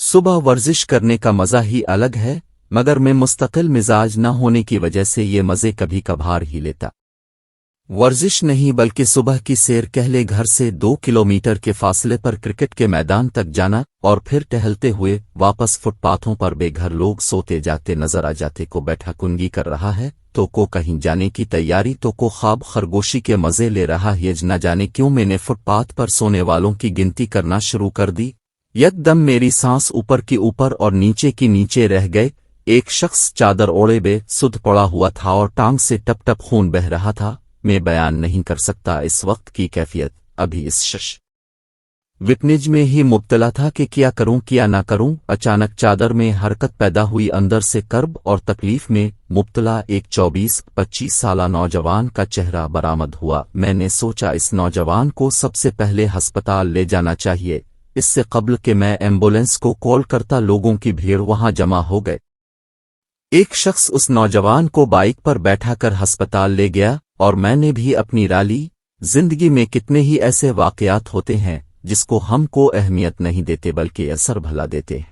सुबह वर्जिश करने का मज़ा ही अलग है, मगर मैं मुस्तकिल मिजाज न होने की वजह से ये मज़े कभी कभार ही लेता। वर्जिश नहीं बल्कि सुबह की सैर कह ले, घर से 2 किलोमीटर के फासले पर क्रिकेट के मैदान तक जाना और फिर टहलते हुए वापस फुटपाथों पर बेघर लोग सोते जाते नजर आ जाते, को बैठा कुंगी कर रहा है तो को कहीं जाने की तैयारी, तो को ख्वाब खरगोशी के मज़े ले रहा है। न जाने क्यों मैंने फुटपाथ पर सोने वालों की गिनती करना शुरू कर दी। यकदम मेरी सांस ऊपर की ऊपर और नीचे की नीचे रह गए। एक शख्स चादर ओढ़े बेसुध पड़ा हुआ था और टांग से टप टप खून बह रहा था। मैं बयान नहीं कर सकता इस वक्त की कैफियत। अभी इस शश विपनिज में ही मुब्तला था कि क्या करूं क्या ना करूं। अचानक चादर में हरकत पैदा हुई। अंदर से कर्ब और तकलीफ में मुब्तला एक 24-25 साला नौजवान का चेहरा बरामद हुआ। मैंने सोचा इस नौजवान को सबसे पहले हस्पताल ले जाना चाहिए, इससे कबल कि मैं एम्बुलेंस को कॉल करता। लोगों की भीड़ वहां जमा हो गए। एक शख्स उस नौजवान को बाइक पर बैठाकर हस्पताल ले गया और मैंने भी अपनी राली। जिंदगी में कितने ही ऐसे वाकयात होते हैं जिसको हमको अहमियत नहीं देते बल्कि असर भला देते हैं।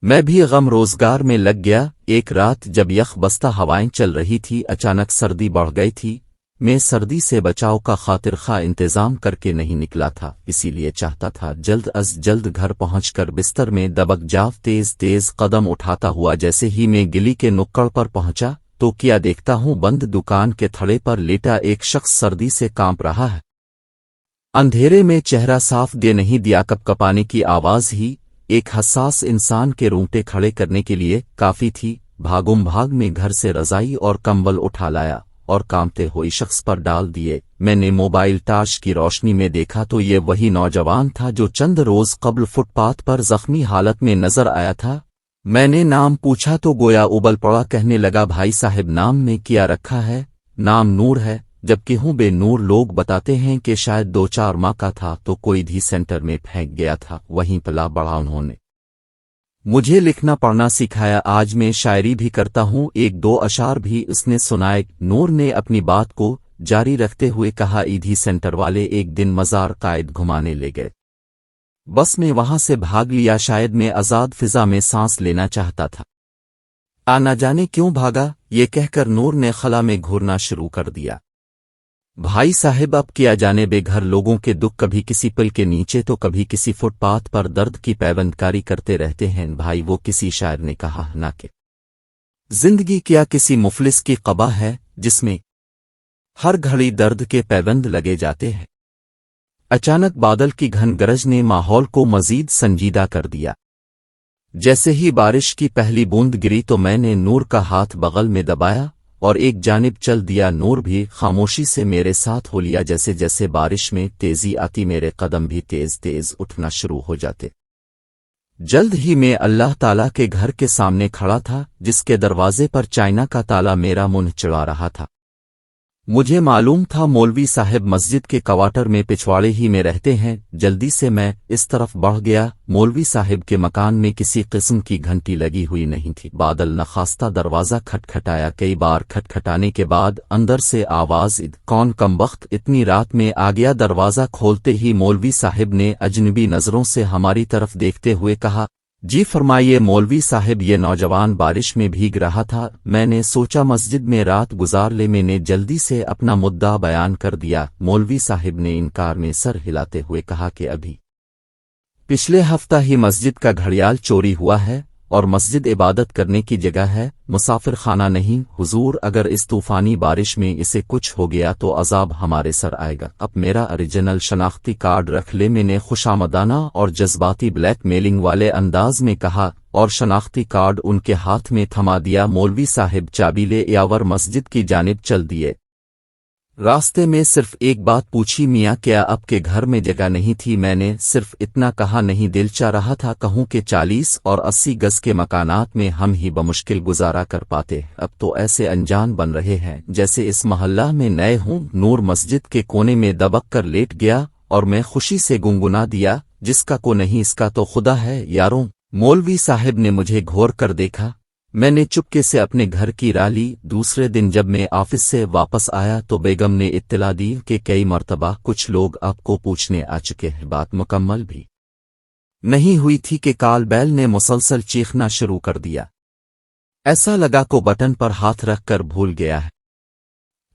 मैं भी गम रोजगार में लग गया। एक रात जब यख बस्ता हवाएं चल रही थी, अचानक सर्दी बढ़ गई थी। मैं सर्दी से बचाव का खातिर खा इंतजाम करके नहीं निकला था, इसीलिए चाहता था जल्द अज जल्द घर पहुंचकर बिस्तर में दबक जाव। तेज तेज कदम उठाता हुआ जैसे ही मैं गिली के नुक्कड़ पर पहुंचा तो क्या देखता हूं, बंद दुकान के थड़े पर लेटा एक शख्स सर्दी से कांप रहा है। अंधेरे में चेहरा साफ दे नहीं दिया, कपकपाने की आवाज ही एक हसास इंसान के रोंगटे खड़े करने के लिए काफी थी। भागों भाग में घर से रजाई और कंबल उठा लाया और कांपते हुए शख्स पर डाल दिए। मैंने मोबाइल टार्च की रोशनी में देखा तो ये वही नौजवान था जो चंद रोज कबल फुटपाथ पर जख्मी हालत में नजर आया था। मैंने नाम पूछा तो गोया उबल पड़ा, कहने लगा, भाई साहब नाम में क्या रखा है? नाम नूर है, जबकि हूं बे नूर। लोग बताते हैं कि शायद 2-4 माह का था तो कोई भी सेंटर में फेंक गया था, वहीं पला बढ़ा। उन्होंने मुझे लिखना पढ़ना सिखाया, आज मैं शायरी भी करता हूं, 1-2 अशार भी उसने सुनाए। नूर ने अपनी बात को जारी रखते हुए कहा, ईदी सेंटर वाले एक दिन मजार कायद घुमाने ले गए। बस मैं वहां से भाग लिया, शायद मैं आजाद फिजा में सांस लेना चाहता था। ना जाने क्यों भागा, ये कहकर नूर ने खला में घूरना शुरू कर दिया। भाई साहब अब किया जाने बेघर लोगों के दुख, कभी किसी पुल के नीचे तो कभी किसी फुटपाथ पर दर्द की पैबंदकारी करते रहते हैं। भाई वो किसी शायर ने कहा ना कि जिंदगी क्या किसी मुफलिस की क़बा है जिसमें हर घड़ी दर्द के पैबंद लगे जाते हैं। अचानक बादल की घन गरज ने माहौल को मजीद संजीदा कर दिया। जैसे ही बारिश की पहली बूंद गिरी तो मैंने नूर का हाथ बगल में दबाया और एक जानिब चल दिया। नूर भी खामोशी से मेरे साथ हो लिया। जैसे जैसे बारिश में तेजी आती मेरे कदम भी तेज तेज उठना शुरू हो जाते। जल्द ही मैं अल्लाह ताला के घर के सामने खड़ा था, जिसके दरवाजे पर चाइना का ताला मेरा मुंह चिढ़ा रहा था। मुझे मालूम था मौलवी साहब मस्जिद के क्वार्टर में पिछवाड़े ही में रहते हैं। जल्दी से मैं इस तरफ बढ़ गया। मौलवी साहब के मकान में किसी किस्म की घंटी लगी हुई नहीं थी। बादल नखास्ता दरवाजा खटखटाया। कई बार खटखटाने के बाद अंदर से आवाज, कौन कमबख्त इतनी रात में आ गया? दरवाजा खोलते ही मौलवी साहब ने अजनबी नजरों से हमारी तरफ देखते हुए कहा, जी फरमाइए मौलवी साहब। ये नौजवान बारिश में भीग रहा था। मैंने सोचा मस्जिद में रात गुजार ले। मैंने जल्दी से अपना मुद्दा बयान कर दिया। मौलवी साहब ने इनकार में सर हिलाते हुए कहा कि अभी पिछले हफ्ता ही मस्जिद का घड़ियाल चोरी हुआ है और मस्जिद इबादत करने की जगह है, मुसाफिर खाना नहीं। हुजूर अगर इस तूफानी बारिश में इसे कुछ हो गया तो अजाब हमारे सर आएगा। अब मेरा ओरिजिनल शनाख्ती कार्ड रख ले, मैंने खुशामदाना और जज्बाती ब्लैक मेलिंग वाले अंदाज में कहा और शनाख्ती कार्ड उनके हाथ में थमा दिया। मौलवी साहिब चाबी ले यावर मस्जिद की जानिब चल दिए। रास्ते में सिर्फ एक बात पूछी, मियाँ क्या आपके घर में जगह नहीं थी? मैंने सिर्फ इतना कहा, नहीं दिल चाह रहा था कहूं कि 40 और 80 गज के मकानात में हम ही बमुश्किल गुजारा कर पाते। अब तो ऐसे अनजान बन रहे हैं जैसे इस मोहल्ला में नए हूं। नूर मस्जिद के कोने में दबक कर लेट गया और मैं खुशी से गुनगुना दिया, जिसका को नहीं इसका तो खुदा है यारों। मौलवी साहिब ने मुझे घोर कर देखा। मैंने चुपके से अपने घर की राह ली। दूसरे दिन जब मैं ऑफिस से वापस आया तो बेगम ने इत्तला दी कि कई मर्तबा कुछ लोग आपको पूछने आ चुके हैं। बात मुकम्मल भी नहीं हुई थी कि काल बैल ने मुसलसल चीखना शुरू कर दिया। ऐसा लगा को बटन पर हाथ रख कर भूल गया है।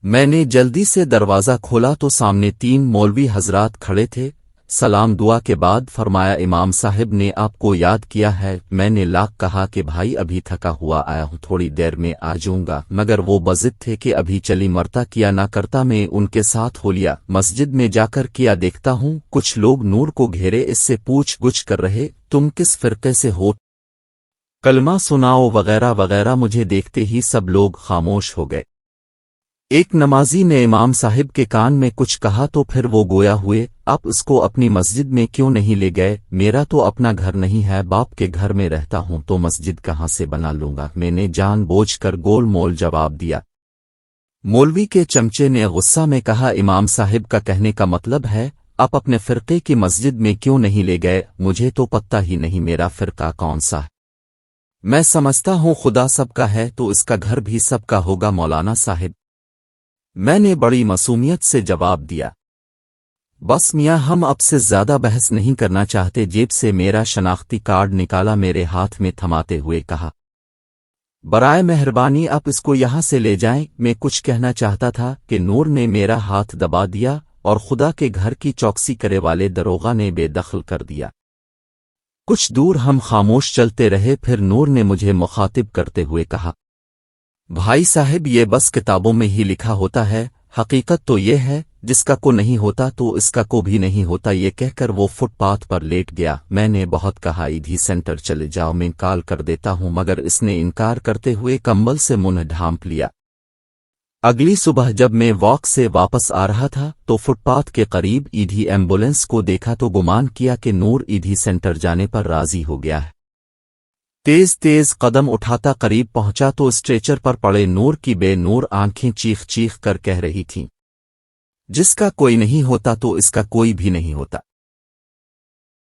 मैंने जल्दी से दरवाज़ा खोला तो सामने 3 मौलवी हजरात खड़े थे। सलाम दुआ के बाद फरमाया, इमाम साहिब ने आपको याद किया है। मैंने लाख कहा कि भाई अभी थका हुआ आया हूँ, थोड़ी देर में आ जाऊंगा, मगर वो बज़िद थे कि अभी चली मरता किया ना करता। मैं उनके साथ हो लिया। मस्जिद में जाकर किया देखता हूँ कुछ लोग नूर को घेरे इससे पूछ गुछ कर रहे, तुम किस फिरके से हो, कलमा सुनाओ वगैरह वगैरह। मुझे देखते ही सब लोग खामोश हो गए। एक नमाजी ने इमाम साहिब के कान में कुछ कहा तो फिर वो गोया हुए, आप उसको अपनी मस्जिद में क्यों नहीं ले गए? मेरा तो अपना घर नहीं है, बाप के घर में रहता हूं तो मस्जिद कहां से बना लूंगा? मैंने जानबूझकर गोल मोल जवाब दिया। मौलवी के चमचे ने गुस्सा में कहा, इमाम साहिब का कहने का मतलब है आप अपने फिरके की मस्जिद में क्यों नहीं ले गए? मुझे तो पता ही नहीं मेरा फिरका कौन सा है। मैं समझता हूं खुदा सबका है तो इसका घर भी सबका होगा मौलाना साहिब। मैंने बड़ी मासूमियत से जवाब दिया। बस मियाँ, हम अब से ज्यादा बहस नहीं करना चाहते। जेब से मेरा शनाख्ती कार्ड निकाला, मेरे हाथ में थमाते हुए कहा, बराए मेहरबानी आप इसको यहां से ले जाएं। मैं कुछ कहना चाहता था कि नूर ने मेरा हाथ दबा दिया और खुदा के घर की चौकसी करे वाले दरोगा ने बेदखल कर दिया। कुछ दूर हम खामोश चलते रहे, फिर नूर ने मुझे मुखातिब करते हुए कहा, भाई साहब, ये बस किताबों में ही लिखा होता है, हकीकत तो ये है जिसका को नहीं होता तो इसका को भी नहीं होता। ये कहकर वो फुटपाथ पर लेट गया। मैंने बहुत कहा ईदी सेंटर चले जाओ, मैं कॉल कर देता हूं, मगर इसने इनकार करते हुए कंबल से मुंह ढांप लिया। अगली सुबह जब मैं वॉक से वापस आ रहा था तो फुटपाथ के करीब ईदी एम्बुलेंस को देखा तो गुमान किया कि नूर ईदी सेंटर जाने पर राजी हो गया है। तेज तेज कदम उठाता करीब पहुंचा तो स्ट्रेचर पर पड़े नूर की बेनूर आंखें चीख चीख कर कह रही थीं, जिसका कोई नहीं होता तो इसका कोई भी नहीं होता।